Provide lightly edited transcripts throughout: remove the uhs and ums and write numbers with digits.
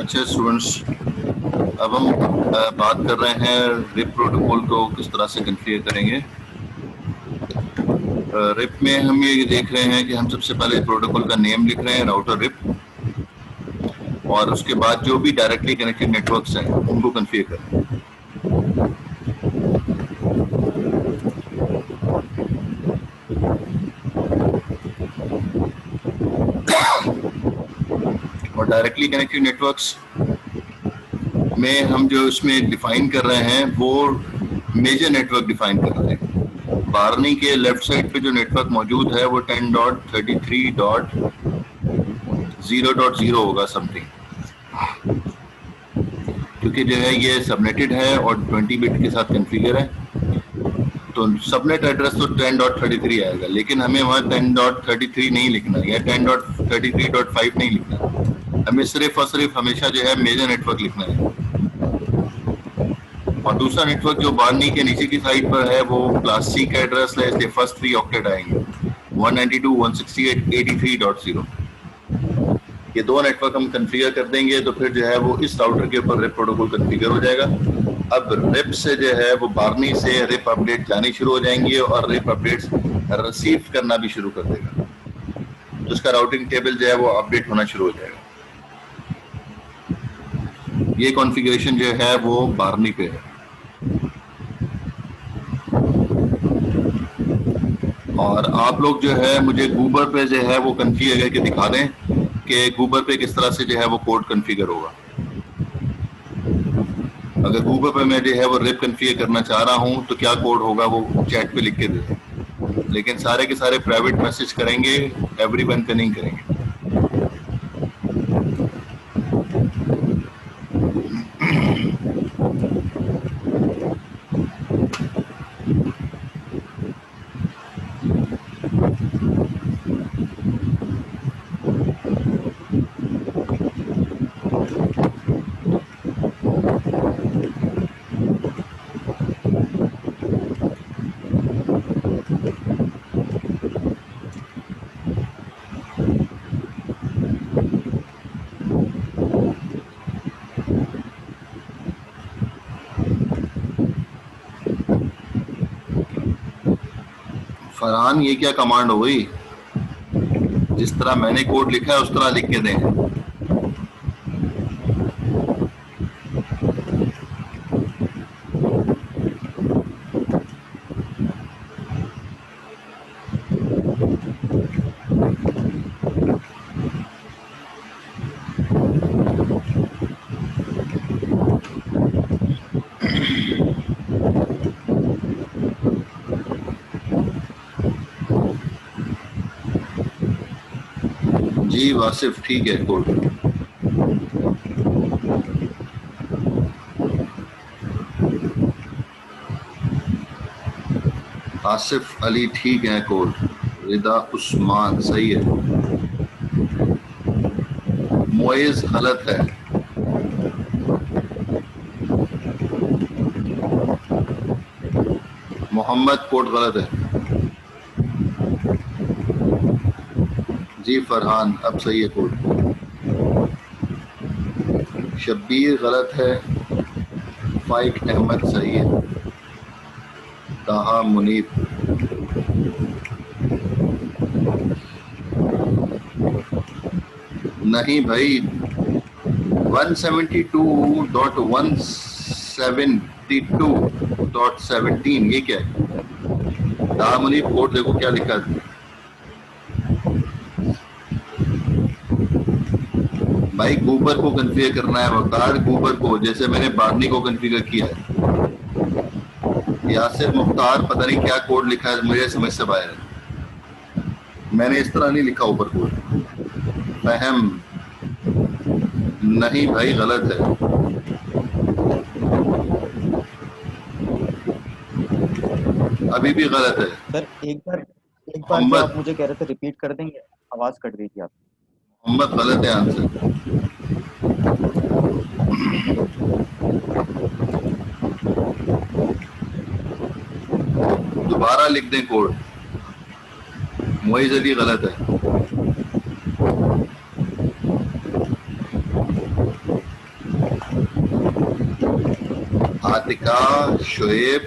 अच्छे स्टूडेंट्स, अब हम बात कर रहे हैं रिप प्रोटोकॉल को किस तरह से कॉन्फ़िगर करेंगे। रिप में हम ये देख रहे हैं कि हम सबसे पहले प्रोटोकॉल का नेम लिख रहे हैं, राउटर रिप, और उसके बाद जो भी डायरेक्टली कनेक्टेड नेटवर्क्स हैं उनको कॉन्फ़िगर करें। और डायरेक्टली कनेक्टेड नेटवर्क्स में हम जो इसमें डिफाइन कर रहे हैं वो मेजर नेटवर्क डिफाइन कर रहे हैं। बारनी के लेफ्ट साइड पे जो नेटवर्क मौजूद है वो 10.33.0.0 होगा समथिंग, क्योंकि जो है ये सबनेटेड है और 20 बिट के साथ कॉन्फ़िगर है, तो सबनेट एड्रेस तो 10.33 आएगा, लेकिन हमें वहाँ 10.33 नहीं लिखना या 10.33.5 नहीं लिखना, हमें सिर्फ और सिर्फ हमेशा जो है मेजर नेटवर्क लिखना है। और दूसरा नेटवर्क जो बारनी के नीचे की साइड पर है वो क्लास सी का एड्रेस है, इसलिए फर्स्ट 3 ऑक्टेट आएंगे 192.168.83.0। ये दो नेटवर्क हम कॉन्फ़िगर कर देंगे तो फिर जो है वो इस राउटर के ऊपर रिप प्रोटोकॉल कॉन्फ़िगर हो जाएगा। अब रिप से जो है वो बारनी से रिप अपडेट जानी शुरू हो जाएंगी और रिप अपडेट्स रिसीव करना भी शुरू कर देगा, तो उसका राउटिंग टेबल जो है वो अपडेट होना शुरू हो जाएगा। ये कॉन्फ़िगरेशन जो है वो बारनी पे है। और आप लोग जो है मुझे गूबर पे जो है वो कॉन्फ़िगर करके दिखा दें कि गूबर पे किस तरह से जो है वो कोड कॉन्फ़िगर होगा। अगर गूबर पे मैं जो है वो रिप कॉन्फ़िगर करना चाह रहा हूं तो क्या कोड होगा वो चैट पे लिख के दे दें, लेकिन सारे के सारे प्राइवेट मैसेज करेंगे, एवरीवन पे नहीं करेंगे। फरहान, ये क्या कमांड हो गई? जिस तरह मैंने कोड लिखा है उस तरह लिख के दें। जी वासिफ, ठीक है कोड। आसिफ अली ठीक है कोड। रिदा उस्मान सही है। मोइज गलत है। मोहम्मद कोड गलत है। जी फरहान अब सही है कोड। शब्बीर गलत है। फाइक अहमद सही है। ताहा मुनीब, नहीं भाई, 172.172.17 ये क्या है? ताहा मुनीब कोड देखो क्या लिखा है। भाई गूबर को कॉन्फ़िगर करना है वकार, गूबर को, जैसे मैंने बारनी को कॉन्फ़िगर किया है। यासिर मुख्तार पता नहीं क्या कोड लिखा है, मुझे समझ से बाहर है। मैंने इस तरह नहीं लिखा ऊपर कोड। फहम नहीं भाई गलत है। अभी भी गलत है सर। एक बार जो आप मुझे कह रहे थे रिपीट कर देंगे, आवाज कट रही थी आप। मोहम्मद गलत है आंसर। दोबारा लिख दें कोड। मोइज अली गलत है। आतिका, शुएब,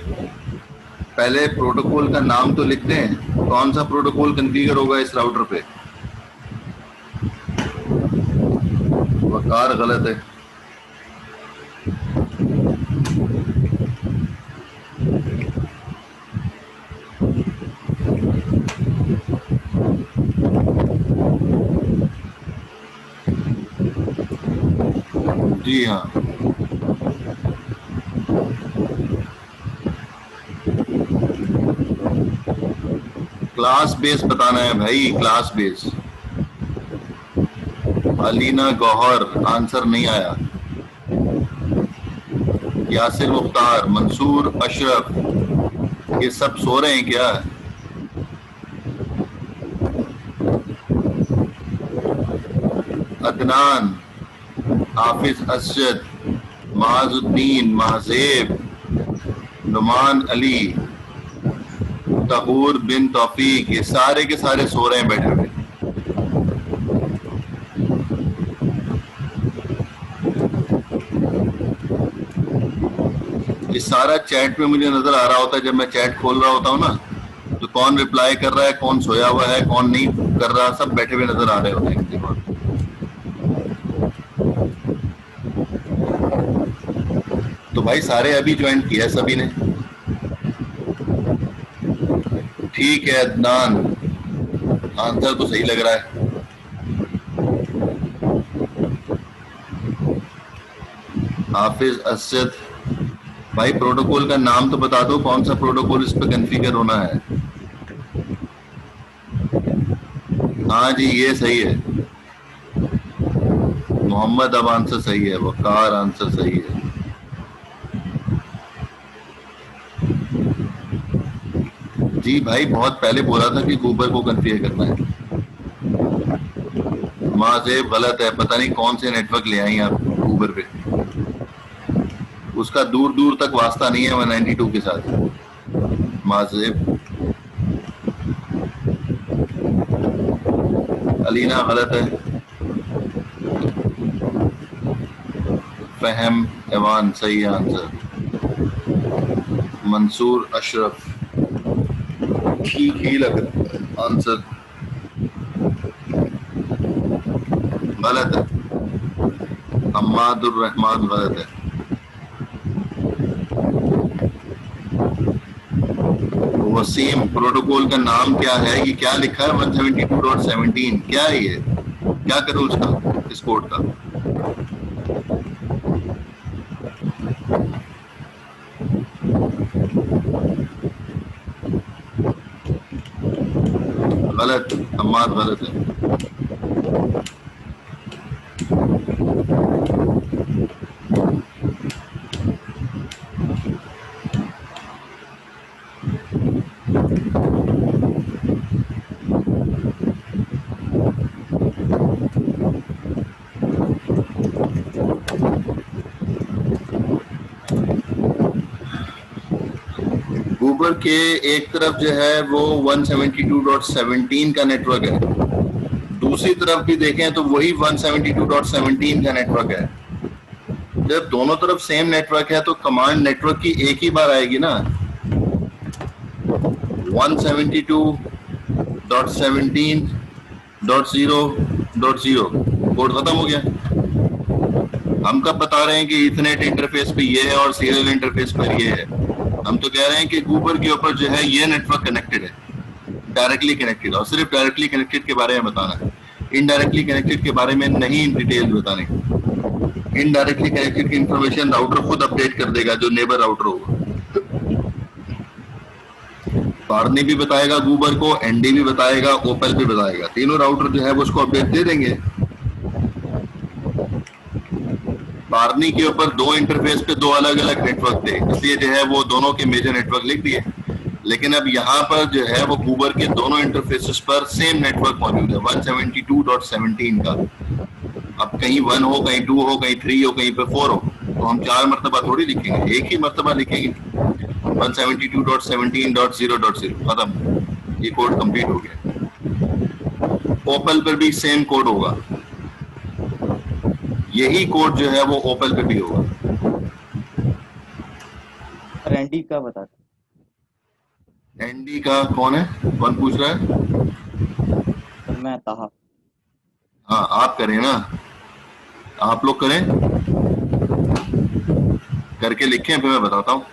पहले प्रोटोकॉल का नाम तो लिखते हैं, कौन सा प्रोटोकॉल कॉन्फ़िगर होगा इस राउटर पे। वकार गलत है। जी हाँ, क्लास बेस बताना है भाई, class base. Alina Gauhar, answer नहीं आया। यासिर मुख्तार, मंसूर अशरफ, ये सब सो रहे हैं क्या? अदनान, हाफिज असद, माजुद्दीन, महजेब, नुमान अली, तहूर बिन तौफीक, ये सारे के सारे सो रहे हैं बैठे हुए। ये सारा चैट में मुझे नजर आ रहा होता है जब मैं चैट खोल रहा होता हूँ ना, तो कौन रिप्लाई कर रहा है, कौन सोया हुआ है, कौन नहीं कर रहा, सब बैठे हुए नजर आ रहे होते हैं। तो भाई सारे अभी ज्वाइन किया सभी ने। ठीक है अदनान, आंसर तो सही लग रहा है। हाफिज असद, भाई प्रोटोकॉल का नाम तो बता दो, कौन सा प्रोटोकॉल इस पे कॉन्फ़िगर होना है। हाँ जी, ये सही है। मोहम्मद, अब आंसर सही है। वकार, आंसर सही है। जी भाई, बहुत पहले बोला था कि गूबर को कॉन्फ़िगर करना है। माजेब गलत है, पता नहीं कौन से नेटवर्क ले आई आप गूबर पे, उसका दूर दूर तक वास्ता नहीं है 192 के साथ। माजेब, अलीना गलत है। फहम एवान सही आंसर। मंसूर अशरफ, ठीक ही लग रहा है आंसर। गलत है। हम्मादुर रहमान गलत है। वसीम, प्रोटोकॉल का नाम क्या है? ये क्या लिखा है 172.17, क्या है ये? क्या करूं उसका, इस कोड का? गलत, हम्माद गलत है। गूबर के एक तरफ जो है वो 172.17 का नेटवर्क है, दूसरी तरफ भी देखें तो वही 172.17 का नेटवर्क है। जब दोनों तरफ सेम नेटवर्क है तो कमांड नेटवर्क की एक ही बार आएगी ना। 172.17.0.0 कोड खत्म हो गया। हम कब बता रहे हैं कि इथरनेट इंटरफेस पे ये है और सीरियल इंटरफेस पर ये है? हम तो कह रहे हैं कि गूबर के ऊपर जो है ये नेटवर्क कनेक्टेड है, डायरेक्टली कनेक्टेड, और सिर्फ डायरेक्टली कनेक्टेड के बारे में बताना है, इनडायरेक्टली कनेक्टेड के बारे में नहीं डिटेल बताने। इनडायरेक्टली कनेक्टेड की इंफॉर्मेशन राउटर खुद अपडेट कर देगा, जो नेबर राउटर होगा। पारनी भी बताएगा गूबर को, एनडी भी बताएगा, ओपेल भी बताएगा, तीनों राउटर जो है वो उसको अपडेट दे देंगे। पारनी के ऊपर दो इंटरफेस पे दो अलग अलग नेटवर्क थे, इसलिए जो है वो दोनों के मेजर नेटवर्क लिख दिए। लेकिन अब यहाँ पर जो है वो गूबर के दोनों इंटरफेसेस पर सेम नेटवर्क मौजूद है 172.17 का। अब कहीं 1 हो, कहीं 2 हो, कहीं 3 हो, कहीं पे 4 हो, तो हम 4 मरतबा थोड़ी लिखेंगे, एक ही मरतबा लिखेंगे। 172.17.0.0 खत्म, ये कोड कंप्लीट हो गया। ओपेल पर भी सेम कोड होगा, यही कोड जो है वो ओपेल पे भी होगा। एनडी का बता दो। एनडी का कौन है, कौन पूछ रहा है? सर मैं ताहा। हाँ आप करें ना, आप लोग करें, करके लिखें फिर मैं बताता हूँ।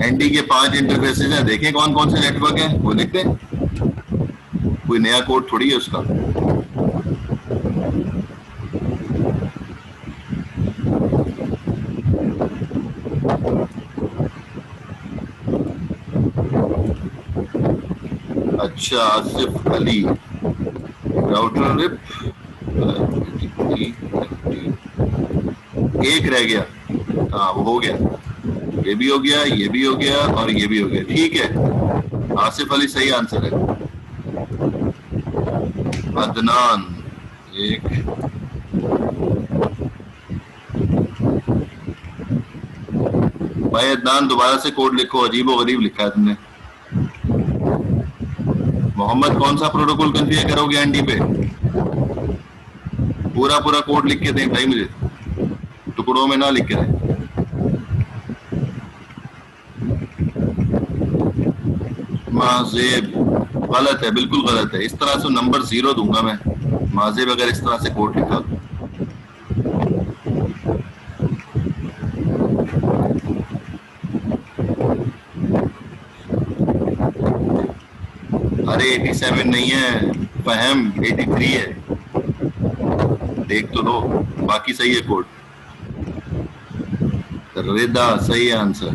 एनडी के 5 इंटरफेसेस हैं, देखें कौन कौन से नेटवर्क हैं वो लिख दें, कोई नया कोड थोड़ी है उसका। अच्छा आसिफ अली, राउटर रिप, एक रह गया, हाँ वो हो गया, ये भी हो गया, ये भी हो गया और ये भी हो गया, ठीक है। आसिफ अली सही आंसर है। अदनान, एक, भाई अदनान दोबारा से कोड लिखो, अजीबो गरीब लिखा है तुमने। मोहम्मद कौन सा प्रोटोकॉल कॉन्फ़िगर करोगे एनडी पे? पूरा पूरा कोड लिख के दें भाई मुझे, टुकड़ों में ना लिख के दें। माजेब गलत है, बिल्कुल गलत है, इस तरह से नंबर 0 दूंगा मैं, माजेब अगर इस तरह से कोड लिखा तो। अरे 87 नहीं है फहम, 83 है, देख तो दो, बाकी सही है कोड। रिदा सही आंसर।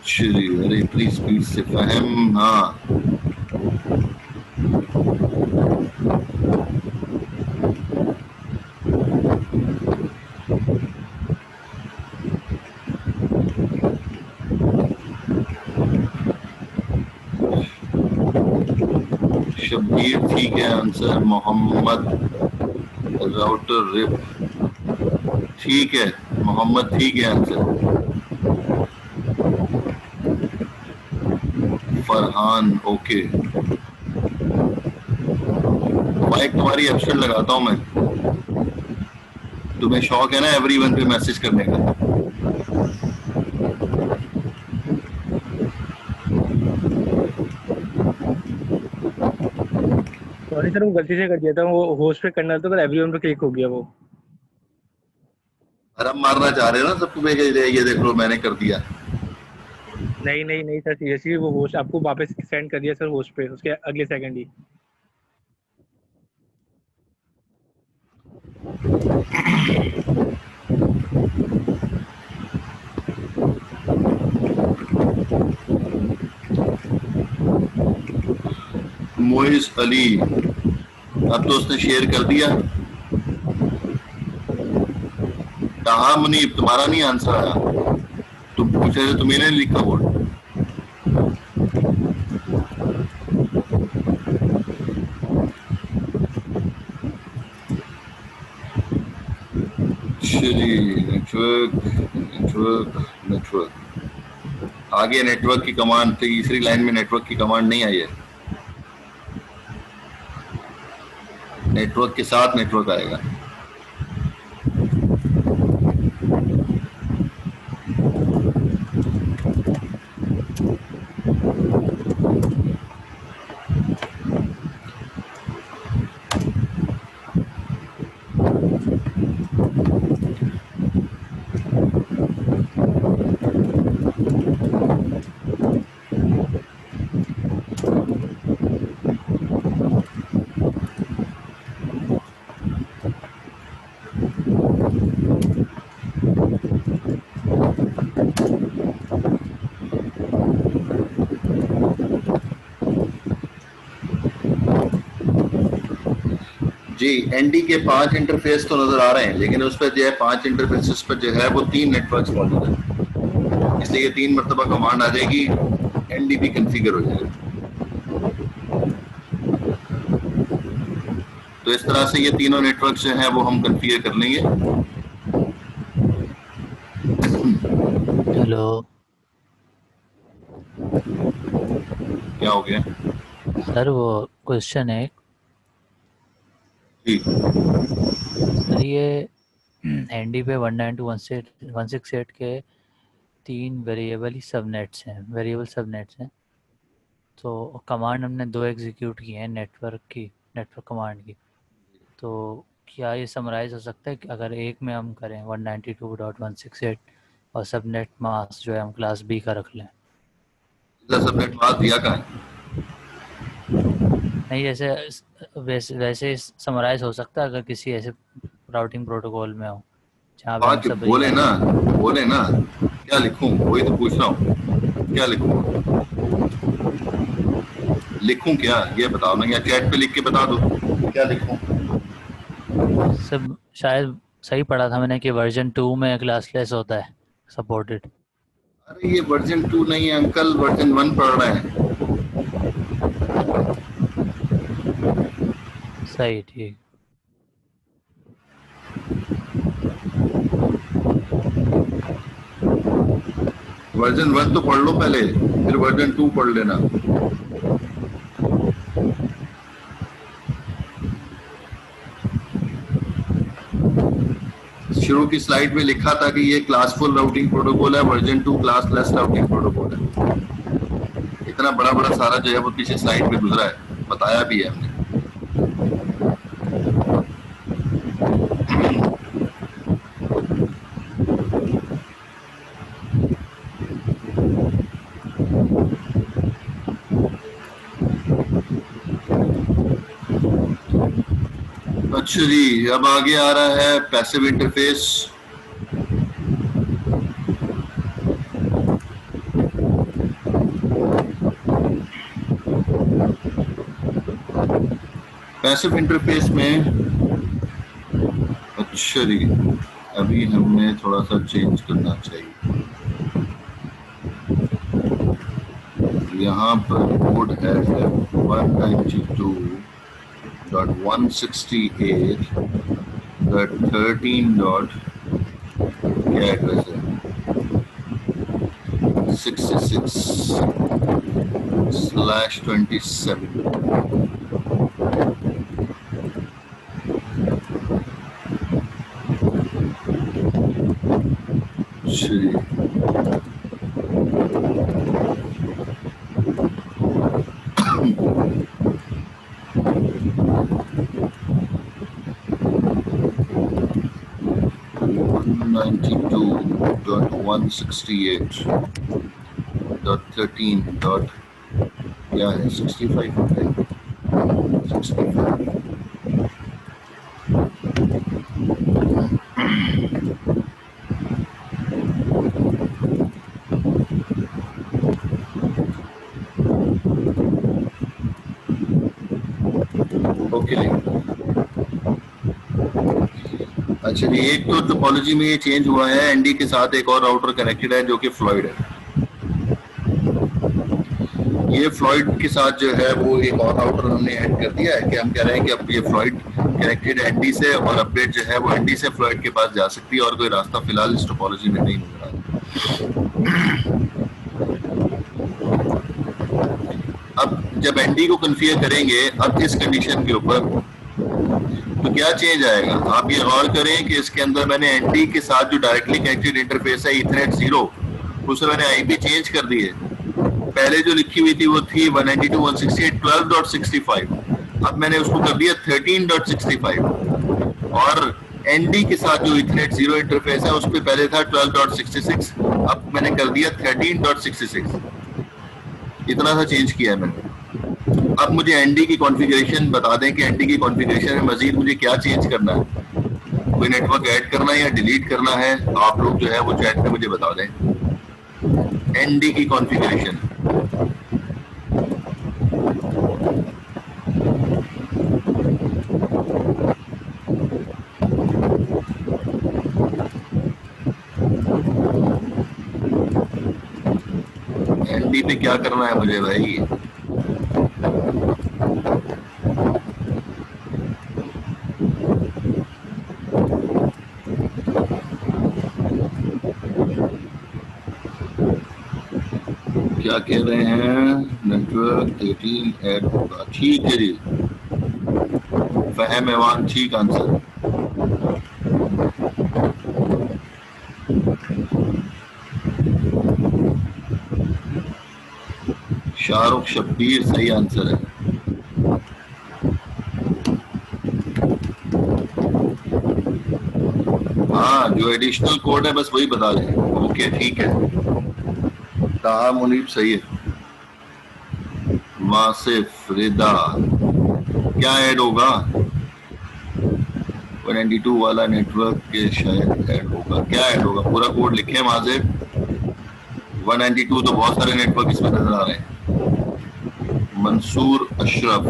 श्री, अरे इतनी स्पीड से फहम, हाँ शब्बीर ठीक है आंसर। मोहम्मद राउटर रिप ठीक है, मोहम्मद ठीक है आंसर। फरहान ओके, माइक तुम्हारी अपशट लगाता हूं मैं, तुम्हें शौक है ना एवरीवन पे मैसेज करने का। सॉरी सर, वो गलती से कर दिया था, वो होस्ट पे करना था तो एवरीवन पे क्लिक हो गया वो। भरम मारना चाह रहे हो ना सबको, भेज दे, ये देख लो मैंने कर दिया। नहीं नहीं नहीं सर, सीरियसली वो होस्ट आपको वापस सेंड कर दिया सर होस्ट पे, उसके अगले सेकंड ही। मोइस अली, अब तो उसने शेयर कर दिया। कहा मुनीब तुम्हारा नहीं आंसर आया, तुम पूछ रहे थे, तुम्हें नहीं लिखा बोर्ड। नेटवर्क नेटवर्क नेटवर्क, आगे नेटवर्क की कमांड, तीसरी लाइन में नेटवर्क की कमांड नहीं आई है, नेटवर्क के साथ नेटवर्क आएगा। जी एनडी के 5 इंटरफेस तो नजर आ रहे हैं, लेकिन उस पर जो है 5 इंटरफेसेस पर जो है वो 3 नेटवर्क्स मौजूद है, इसलिए ये 3 मरतबा कमांड आ जाएगी, एनडी भी कॉन्फ़िगर हो जाएगा। तो इस तरह से ये तीनों नेटवर्क जो हैं वो हम कॉन्फ़िगर कर लेंगे। हेलो, क्या हो गया सर वो क्वेश्चन है, जी सर ये एनडी पे 192.168 के 3 वेरिएबल सबनेट्स हैं। तो कमांड हमने 2 एग्जीक्यूट किए हैं नेटवर्क कमांड की। तो क्या ये समराइज हो सकता है कि अगर एक में हम करें 192.168 और सबनेट मास्क जो है हम क्लास बी का रख लें? सबनेट मास्क दिया कहाँ है? नहीं, वैसे समराइज हो सकता है अगर किसी ऐसे राउटिंग प्रोटोकॉल में हो जहाँ पे हम सब बोले ना क्या लिखूं, वही तो पूछ रहा हूँ, क्या लिखूं क्या ये बताओ ना, या चैट पे लिख के बता दो क्या लिखूं। सब शायद सही पढ़ा था मैंने कि वर्जन 2 में क्लासलेस होता है सपोर्टेड। अरे ये वर्जन 2 नहीं है अंकल, वर्जन 1 पढ़ रहे हैं। सही, ठीक। वर्जन 1 तो पढ़ लो पहले, फिर वर्जन 2 पढ़ लेना। शुरू की स्लाइड में लिखा था कि ये क्लासफुल राउटिंग प्रोटोकॉल है, वर्जन 2 क्लासलेस राउटिंग प्रोटोकॉल है। इतना बड़ा बड़ा सारा जो है वो पीछे स्लाइड में गुजरा है, बताया भी है हमने। अच्छा जी, अब आगे आ रहा है पैसिव इंटरफेस। पैसिव इंटरफेस में अच्छा जी, अभी हमें थोड़ा सा चेंज करना चाहिए। यहाँ पर कोड है 192.168.13. क्या एड्रेस है? 66/27। क्या है 65 है 65। ओके, अच्छा जी, एक तो टोपोलॉजी में ये चेंज हुआ है, एनडी के साथ एक और राउटर कनेक्टेड है जो कि फ्लॉइड है। ये फ्लॉइड के साथ जो है वो एक और राउटर हमने ऐड कर दिया है कि हम कह रहे हैं कि अब ये फ्लॉइड कनेक्टेड है एनडी से, और अपडेट जो है वो एनडी से फ्लॉइड के पास जा सकती है, और कोई रास्ता फिलहाल इस टोपोलॉजी में नहीं नजर आ रहा। अब जब एनडी को कॉन्फ़िगर करेंगे अब इस कंडीशन के ऊपर, तो क्या चेंज आएगा? आप ये गौर करें कि इसके अंदर मैंने एनडी के साथ जो डायरेक्टली कनेक्टेड इंटरफेस है ईथरनेट 0, उसमें मैंने आईपी चेंज कर दी है। पहले जो लिखी हुई थी वो थी 192.168.12.65, अब मैंने उसको कर दिया 13.65, और एनडी के साथ जो इथरनेट 0 इंटरफेस है उस पर पहले था 12.66, अब मैंने कर दिया 13.66। इतना सा चेंज किया है मैंने। अब मुझे एनडी की कॉन्फ़िगरेशन बता दें कि एनडी की कॉन्फ़िगरेशन में मजीद मुझे क्या चेंज करना है, कोई नेटवर्क ऐड करना है या डिलीट करना है, आप लोग जो है वो चैट में मुझे बता दें। एनडी की कॉन्फ़िगरेशन एनडी पे क्या करना है मुझे भाई? क्या कह रहे हैं? नेटवर्क 13 ऐड होगा, ठीक है जी। फहम एवान ठीक आंसर। शाहरुख शब्बीर सही आंसर है। हाँ, जो एडिशनल कोड है बस वही बता दें। ओके ठीक है। ताहा मुनीब सही है। वासिफ रिदा क्या ऐड होगा? 192 वाला नेटवर्क के शायद ऐड होगा। क्या ऐड होगा? पूरा कोड लिखे वासिफ। 192 तो बहुत सारे नेटवर्क इसमें नजर आ रहे हैं। मंसूर अशरफ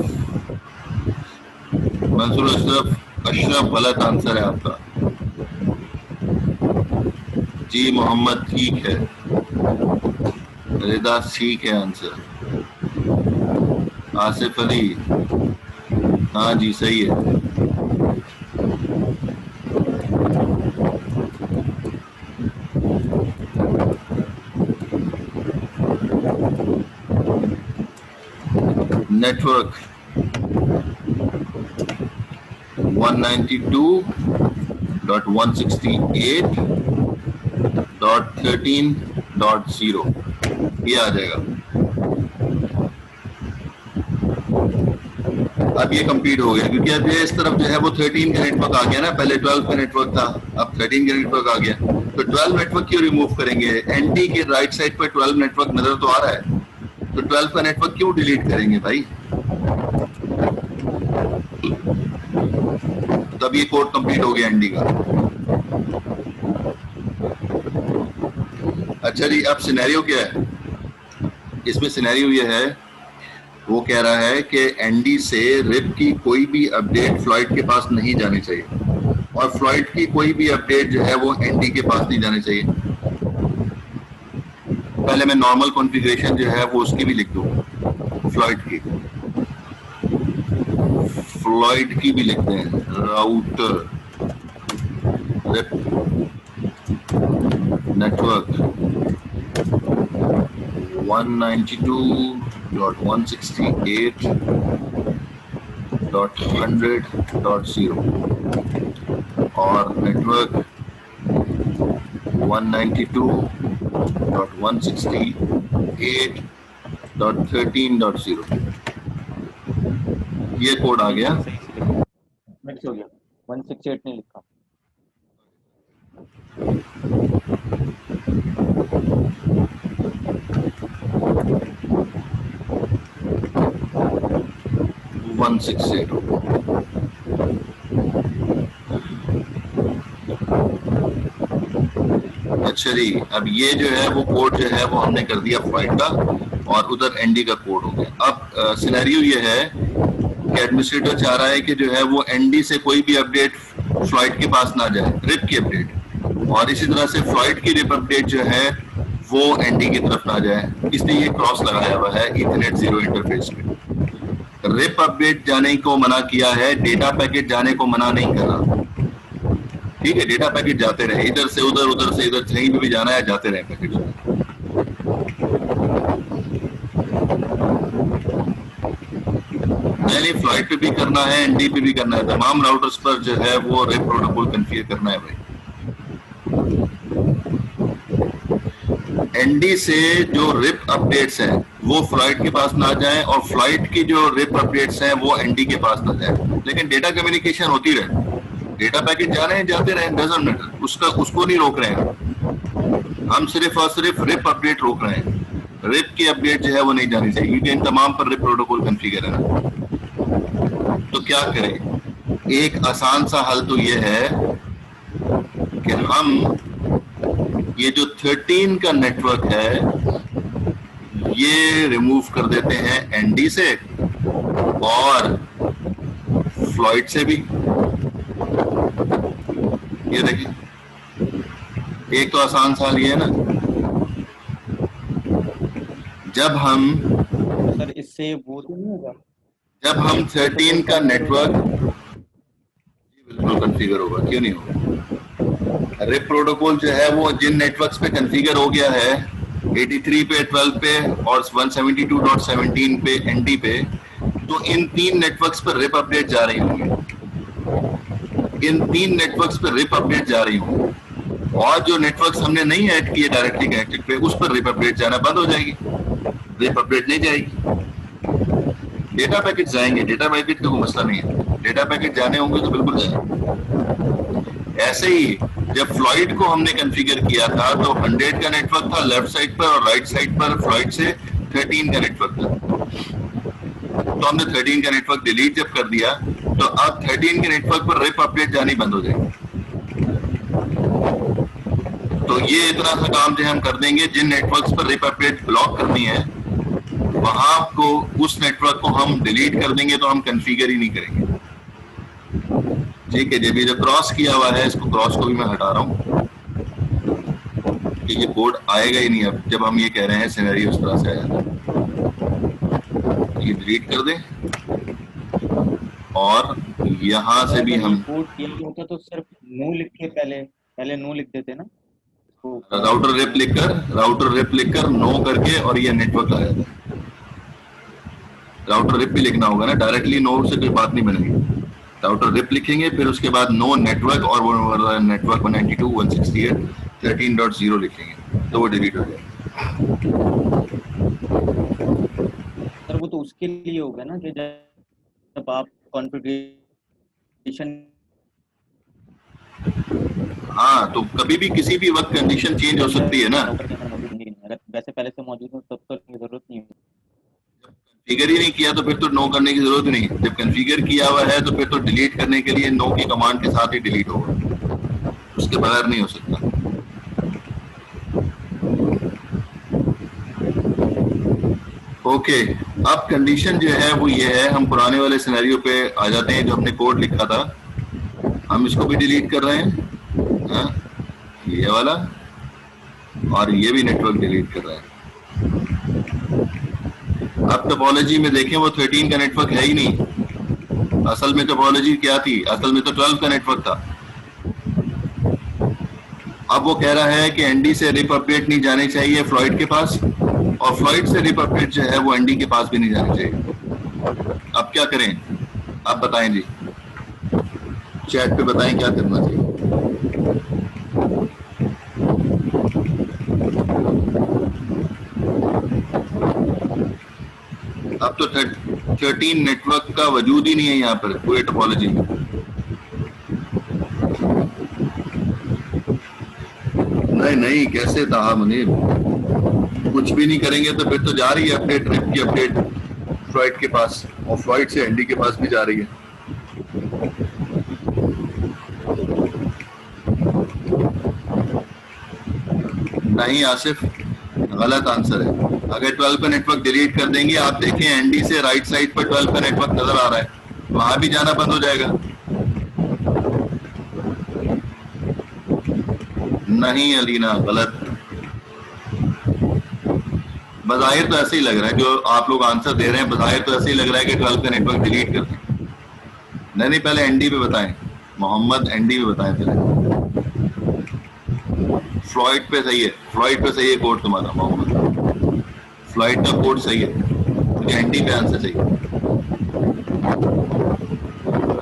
अशरफ गलत आंसर है आपका। जी मोहम्मद ठीक है। रिदा ठीक है आंसर। आसिफ अली हाँ जी सही है। नेटवर्क 192.168.13.0 ये आ जाएगा। अब ये कंप्लीट हो गया क्योंकि अब ये इस तरफ जो है वो 13 का नेटवर्क आ गया ना। पहले 12 का नेटवर्क था, अब 13 का नेटवर्क आ गया। तो 12 नेटवर्क क्यों रिमूव करेंगे? एनटी के राइट साइड पर 12 नेटवर्क नजर तो आ रहा है, तो 12 का नेटवर्क क्यों डिलीट करेंगे भाई? तब ये कोड कंप्लीट हो गया एनडी का। अच्छा जी, अब सिनेरियो क्या है इसमें? सिनेरियो ये है, वो कह रहा है कि एनडी से रिप की कोई भी अपडेट फ्लाइट के पास नहीं जानी चाहिए और फ्लाइट की कोई भी अपडेट जो है वो एनडी के पास नहीं जानी चाहिए। पहले मैं नॉर्मल कॉन्फ़िगरेशन जो है वो उसकी भी लिख दूं, फ्लाइट की भी लिखते हैं। राउटर रिप नेटवर्क 192.168.100.0 और नेटवर्क 192.168.13.0 ये कोड आ गया। मिक्स हो गया, 168 नहीं लिखा। अच्छा जी, अब ये जो है वो कोड जो है वो हमने कर दिया फ्लाइट का और उधर एनडी का कोड हो गया। अब सिनेरियो ये है कि एडमिनिस्ट्रेटर चाह रहा है कि जो है वो एनडी से कोई भी अपडेट फ्लाइट के पास ना जाए, रिप की अपडेट, और इसी तरह से फ्लाइट की रिप अपडेट जो है वो एनडी की तरफ ना जाए। इसलिए ये क्रॉस लगाया हुआ है ईथरनेट 0 इंटरफेस में। रिप अपडेट जाने को मना किया है, डेटा पैकेट जाने को मना नहीं कर रहा। ठीक है, डेटा पैकेट जाते रहे, इधर से उधर, उधर से इधर, कहीं भी जाना है जाते रहे पैकेट। नहीं, फ्लाइट पे भी करना है, एनडी पे भी करना है, तमाम राउटर्स पर जो है वो रिप प्रोटोकॉल कॉन्फ़िगर करना है भाई। एनडी से जो रिप अपडेट्स हैं वो फ्लाइट के पास ना जाएं और फ्लाइट की जो रिप अपडेट्स हैं वो एनडी के पास ना जाएं, लेकिन डेटा कम्युनिकेशन होती रहे। डेटा पैकेट जा रहे हैं जाते रहे, डजंट मैटर, उसको नहीं रोक रहे हैं हम, सिर्फ और सिर्फ रिप अपडेट रोक रहे हैं। रिप की अपडेट जो है वो नहीं जानी चाहिए क्योंकि इन तमाम पर रिप प्रोटोकॉल कॉन्फ़िगर है ना। तो क्या करें? एक आसान सा हल तो ये है कि हम ये जो 13 का नेटवर्क है ये रिमूव कर देते हैं एनडी से और फ्लाइट से भी। ये देखिए, एक तो आसान सा ये है ना, जब हम सर इससे वो तो नहीं होगा, जब हम 13 का नेटवर्क बिल्कुल कॉन्फ़िगर होगा, क्यों नहीं होगा? रिप प्रोटोकॉल जो है वो जिन नेटवर्क्स पे कॉन्फ़िगर हो गया है 83 पे, 12 पे और 172.17 पे एनडी पे, तो इन 3 नेटवर्क्स पर रिप अपडेट जा रही होंगी, इन 3 नेटवर्क्स पर रिप अपडेट जा रही होंगी, और जो नेटवर्क्स हमने नहीं ऐड किए डायरेक्टली कनेक्टेड पे, उस पर रिप अपडेट जाना बंद हो जाएगी, रिप अपडेट नहीं जाएगी। डेटा पैकेट जाएंगे, डेटा पैकेट का कोई मसला नहीं है, डेटा पैकेट जाने होंगे तो बिल्कुल जाएंगे। ऐसे ही जब फ्लॉइड को हमने कॉन्फ़िगर किया था तो 100 का नेटवर्क था लेफ्ट साइड पर, और राइट साइड पर फ्लॉइड से 13 का नेटवर्क था। तो हमने 13 का नेटवर्क डिलीट जब कर दिया तो अब 13 के नेटवर्क पर रिप अपडेट जानी बंद हो जाएगी। तो ये इतना सा काम जो हम कर देंगे, जिन नेटवर्क्स पर रिप अपडेट ब्लॉक करनी है वहां को, उस नेटवर्क को हम डिलीट कर देंगे, तो हम कॉन्फ़िगर ही नहीं करेंगे। ठीक है जी, अभी जो क्रॉस किया हुआ है, इसको क्रॉस को भी मैं हटा रहा हूँ कि ये कोड आएगा ही नहीं अब जब हम ये कह रहे हैं सिनेरियो इस तरह से आ जाता है। ये डिलीट कर दें, और यहाँ से भी हम कोड किया होता तो सिर्फ नो लिख के पहले नो लिख देते ना, तो राउटर रिप लिखकर नो करके और ये नेटवर्क आ जाता है। राउटर रिप भी लिखना होगा ना, डायरेक्टली नो से कोई बात नहीं बनेगी। राउटर रिप लिखेंगे, फिर उसके बाद नो नेटवर्क, और वो नेटवर्क 192.168.13.0 लिखेंगे तो वो डिलीट हो जाएगा। सर वो तो उसके लिए होगा ना कि जब आप कॉन्फ़िगरेशन, हाँ, तो कभी भी किसी भी वक्त कंडीशन चेंज हो सकती है ना। अगर वैसे पहले से मौजूद हो तब तो जरूरत नहीं है। कॉन्फ़िगर ही नहीं किया तो फिर तो नो करने की जरूरत नहीं। जब कॉन्फ़िगर किया हुआ है तो फिर तो डिलीट करने के लिए नो की कमांड के साथ ही डिलीट होगा, उसके बगैर नहीं हो सकता। ओके, अब कंडीशन जो है वो ये है, हम पुराने वाले सिनेरियो पे आ जाते हैं जो हमने कोड लिखा था। हम इसको भी डिलीट कर रहे हैं, हाँ, ये वाला, और ये भी नेटवर्क डिलीट कर रहे हैं। अब टोपोलॉजी में देखें, वो 13 का नेटवर्क है ही नहीं। असल में टोपोलॉजी क्या थी? असल में तो 12 का नेटवर्क था। अब वो कह रहा है कि एनडी से रिप अपडेट नहीं जानी चाहिए फ्लॉइड के पास, और फ्लॉइड से रिप अपडेट जो है वो एनडी के पास भी नहीं जानी चाहिए। अब क्या करें? आप बताएं जी, चैट पे बताएं क्या करना चाहिए। अब तो 13 नेटवर्क का वजूद ही नहीं है यहाँ पर पूरे टोपोलॉजी में। नहीं, कैसे था मुनीब? कुछ भी नहीं करेंगे तो फिर तो जा रही है अपडेट, रिप की अपडेट फ्लॉइड के पास, और फ्लॉइड से एनडी के पास भी जा रही है। नहीं आसिफ, गलत आंसर है। अगर 12 का नेटवर्क डिलीट कर देंगे, आप देखें एनडी से राइट साइड पर 12 का नेटवर्क नजर आ रहा है, वहां भी जाना बंद हो जाएगा। नहीं अलीना, गलत। बज़ाहिर तो ऐसे ही लग रहा है, जो आप लोग आंसर दे रहे हैं बज़ाहिर तो ऐसे ही लग रहा है कि 12 का नेटवर्क डिलीट कर दें। नहीं, पहले एनडी पे बताएं मोहम्मद, एनडी पे बताएं पहले। फ्लॉइड पे सही है, फ्लॉइड पे सही है कोड तुम्हारा मोहम्मद, फ्लॉइड का कोड सही है, मुझे एनडी पे आंसर चाहिए।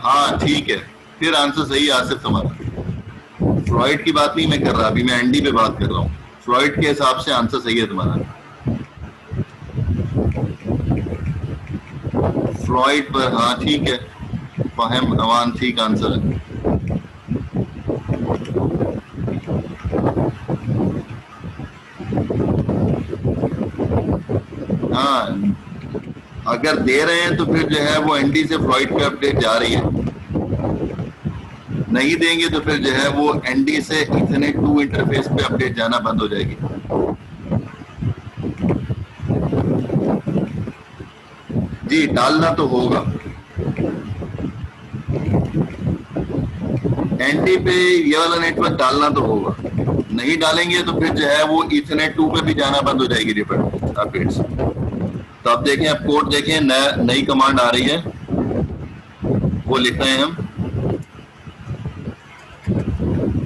हाँ ठीक है, फिर आंसर सही है आसिफ तुम्हारा। फ्लॉइड की बात नहीं मैं कर रहा, अभी मैं एनडी पे बात कर रहा हूँ। फ्लॉइड के हिसाब से आंसर सही है तुम्हारा। फ्लॉइड पर हाँ ठीक है, फहम अवान ठीक आंसर है। हाँ, अगर दे रहे हैं तो फिर जो है वो एनडी से फ्लॉइड पे अपडेट जा रही है, नहीं देंगे तो फिर जो है वो एनडी से इथरनेट 2 इंटरफेस पे अपडेट जाना बंद हो जाएगी। जी डालना तो होगा, एनडी पे ये वाला नेटवर्क डालना तो होगा, नहीं डालेंगे तो फिर जो है वो इथरनेट 2 पे भी जाना बंद हो जाएगी रिपोर्ट अपडेट्स। तो अब देखें, अब कोड देखें, नई कमांड आ रही है, वो लिख रहे हैं हम,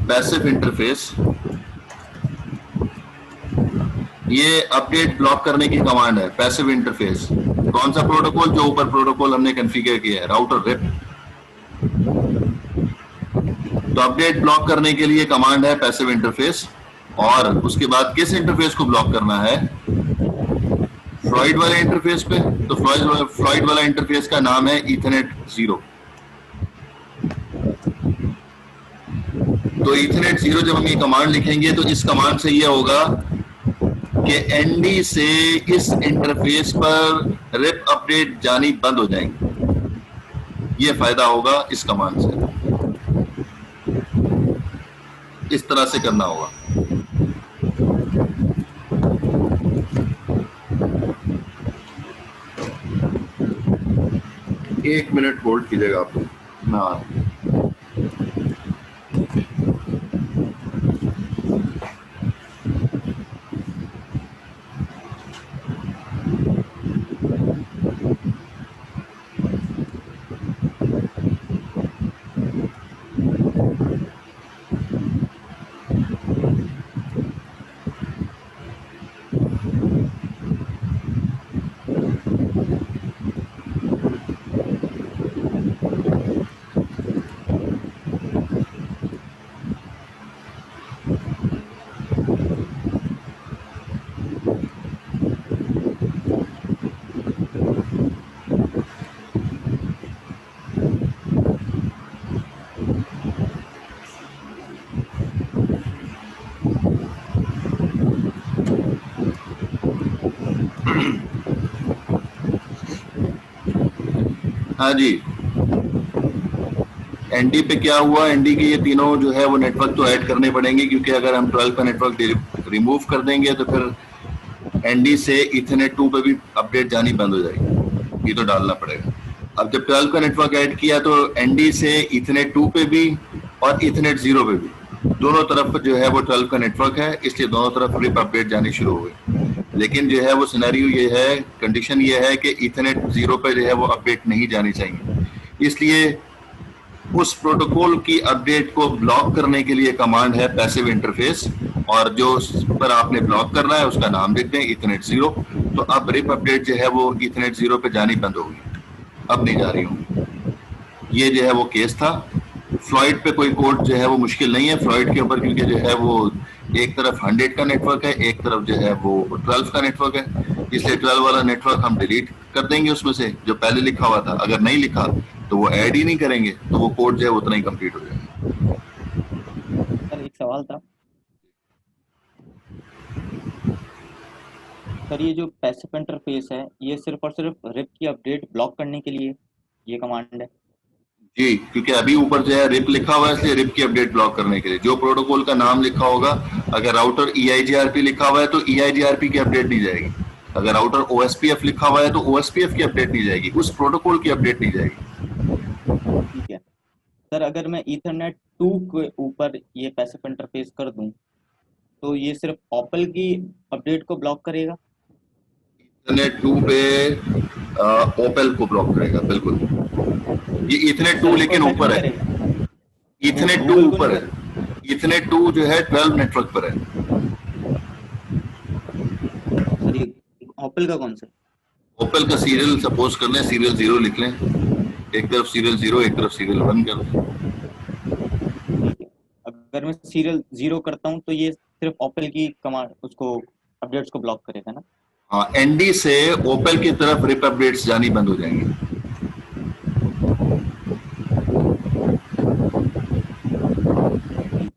पैसिव इंटरफेस। ये अपडेट ब्लॉक करने की कमांड है, पैसिव इंटरफेस। कौन सा प्रोटोकॉल? जो ऊपर प्रोटोकॉल हमने कॉन्फ़िगर किया है, राउटर रिप। तो अपडेट ब्लॉक करने के लिए कमांड है पैसिव इंटरफेस, और उसके बाद किस इंटरफेस को ब्लॉक करना है? फ्लॉइड वाले इंटरफेस पे। तो फ्लॉइड वाला इंटरफेस का नाम है ईथरनेट 0। तो ईथरनेट 0 जब हम ये कमांड लिखेंगे तो इस कमांड से ये होगा कि एनडी से इस इंटरफेस पर रिप अपडेट जानी बंद हो जाएंगी। ये फायदा होगा इस कमांड से। इस तरह से करना होगा। एक मिनट होल्ड कीजिएगा आप, मैं आ रहा हूं। हाँ जी, एनडी पे क्या हुआ? एनडी के ये तीनों जो है वो नेटवर्क तो ऐड करने पड़ेंगे, क्योंकि अगर हम 12 का नेटवर्क रिमूव कर देंगे तो फिर एनडी से इथरनेट 2 पे भी अपडेट जानी बंद हो जाएगी। ये तो डालना पड़ेगा। अब जब 12 का नेटवर्क ऐड किया तो एनडी से इथरनेट 2 पे भी और इथरनेट 0 पे भी, दोनों तरफ जो है वो 12 का नेटवर्क है, इसलिए दोनों तरफ रिप अपडेट जानी शुरू हो गई। लेकिन जो है वो सिनेरियो ये है, कंडीशन ये है कि इथरनेट 0 पे जो है वो अपडेट नहीं जानी चाहिए। इसलिए उस प्रोटोकॉल की अपडेट को ब्लॉक करने के लिए कमांड है पैसिव इंटरफेस, और जो पर आपने ब्लॉक करना है उसका नाम लिख दें इथरनेट 0। तो अब रिप अपडेट जो है वो इथरनेट 0 पे जानी बंद होगी, अब नहीं जा रही हूँ। ये जो है वो केस था। फ्लॉइड पे कोई कोड जो है वो मुश्किल नहीं है फ्लॉइड के ऊपर, क्योंकि जो है वो एक तरफ 100 का नेटवर्क है, एक तरफ जो है वो 12 का नेटवर्क है, इसलिए 12 वाला नेटवर्क हम डिलीट कर देंगे उसमें से जो पहले लिखा हुआ था। अगर नहीं लिखा तो वो ऐड ही नहीं करेंगे, तो वो कोड जो है उतना ही कंप्लीट हो जाएगा। सर एक सवाल था सर, ये जो पैसिव इंटरफेस है ये सिर्फ और सिर्फ रिप की अपडेट ब्लॉक करने के लिए ये कमांड है? जी, क्योंकि अभी ऊपर जो है रिप लिखा हुआ है, इसलिए रिप की अपडेट ब्लॉक करने के लिए जो प्रोटोकॉल का नाम लिखा होगा, अगर राउटर EIGRP लिखा हुआ है तो EIGRP की अपडेट नहीं जाएगी। अगर राउटर OSPF लिखा हुआ है तो OSPF की अपडेट नहीं जाएगी, उस प्रोटोकॉल की अपडेट नहीं जाएगी। ठीक है सर, अगर मैं ईथरनेट 2 के ऊपर ये पैसिव इंटरफेस कर दूं तो ये सिर्फ ओपल की अपडेट को ब्लॉक करेगा? इथरनेट 2 पे ओपेल को ब्लॉक करेगा, बिल्कुल। ये इथरनेट 2 लेकिन ऊपर है, इथरनेट 2 ऊपर है, इथरनेट 2 जो है 12 नेटवर्क पर है। सर ये ओपल का कौन सा? ओपेल का सीरियल सपोज कर लें, सीरियल 0 लिख लें, एक तरफ सीरियल 0 एक तरफ सीरियल 1 कर दें। अगर मैं सीरियल 0 करता हूं तो ये सिर्फ ओपल की कमांड उसको अपडेट्स को ब्लॉक करेगा ना? हाँ, एनडी से ओपेल की तरफ रिप अपडेट्स जानी बंद हो जाएंगी।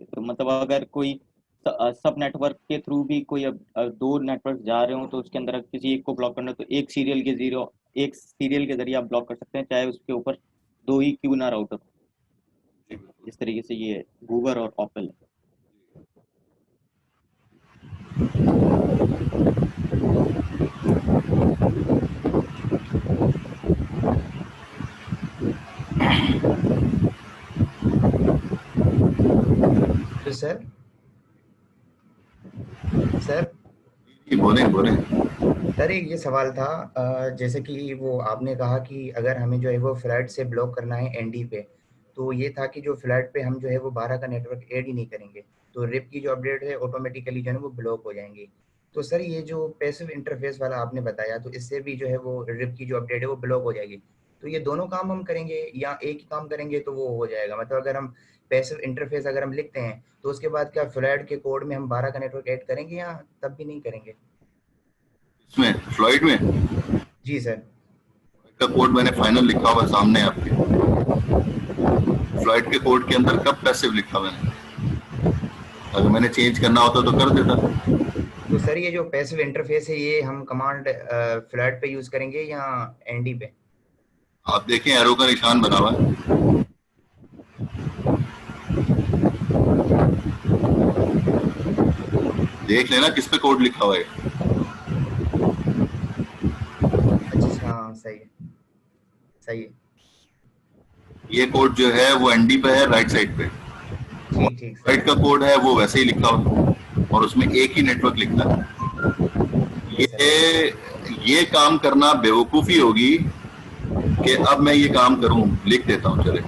तो मतलब अगर कोई सब नेटवर्क के थ्रू भी कोई दो नेटवर्क जा रहे हो तो उसके अंदर किसी एक को ब्लॉक करना, तो एक सीरियल के जरिए आप ब्लॉक कर सकते हैं, चाहे उसके ऊपर दो ही क्यों ना राउटर। इस तरीके से ये गूगल और ओपल है। सर सर बोले बोले सर एक ये सवाल था, जैसे कि वो आपने कहा कि अगर हमें जो है वो फ्लैट से ब्लॉक करना है एनडी पे, तो ये था कि जो फ्लैट पे हम जो है वो 12 का नेटवर्क ऐड ही नहीं करेंगे तो रिप की जो अपडेट है ऑटोमेटिकली जो है वो ब्लॉक हो जाएंगी। तो सर ये जो पैसिव इंटरफेस वाला आपने बताया, तो इससे भी जो है वो रिप की जो अपडेट है वो ब्लॉक हो जाएगी। तो ये दोनों काम हम करेंगे या एक ही काम करेंगे तो वो हो जाएगा? मतलब अगर हम पैसिव इंटरफेस अगर हम लिखते हैं तो उसके बाद क्या फ्लैट के कोड में हम 12 का नेटवर्क ऐड करेंगे या तब भी नहीं करेंगे? इसमें फ्लॉइड में जी सर। का कोड मैंने फाइनल लिखा हुआ है सामने आपके। फ्लॉइड के कोड के अंदर कब पैसिव लिखा मैंने? अगर मैंने चेंज करना होता तो कर देता। तो सर ये जो पैसिव इंटरफेस है ये हम कमांड फ्लैट पे यूज करेंगे या एनडी पे? आप देखें एरो का निशान बना हुआ है। देख लेना किस पे कोड लिखा हुआ है। अच्छा हाँ सही है, सही है। ये कोड जो है वो एनडी पे है, राइट साइड पे। ठीक ठीक सर। राइट का कोड है वो वैसे ही लिखा हुआ और उसमें एक ही नेटवर्क लिखता है। ये काम करना बेवकूफी होगी कि अब मैं ये काम करूं। लिख देता हूं, चले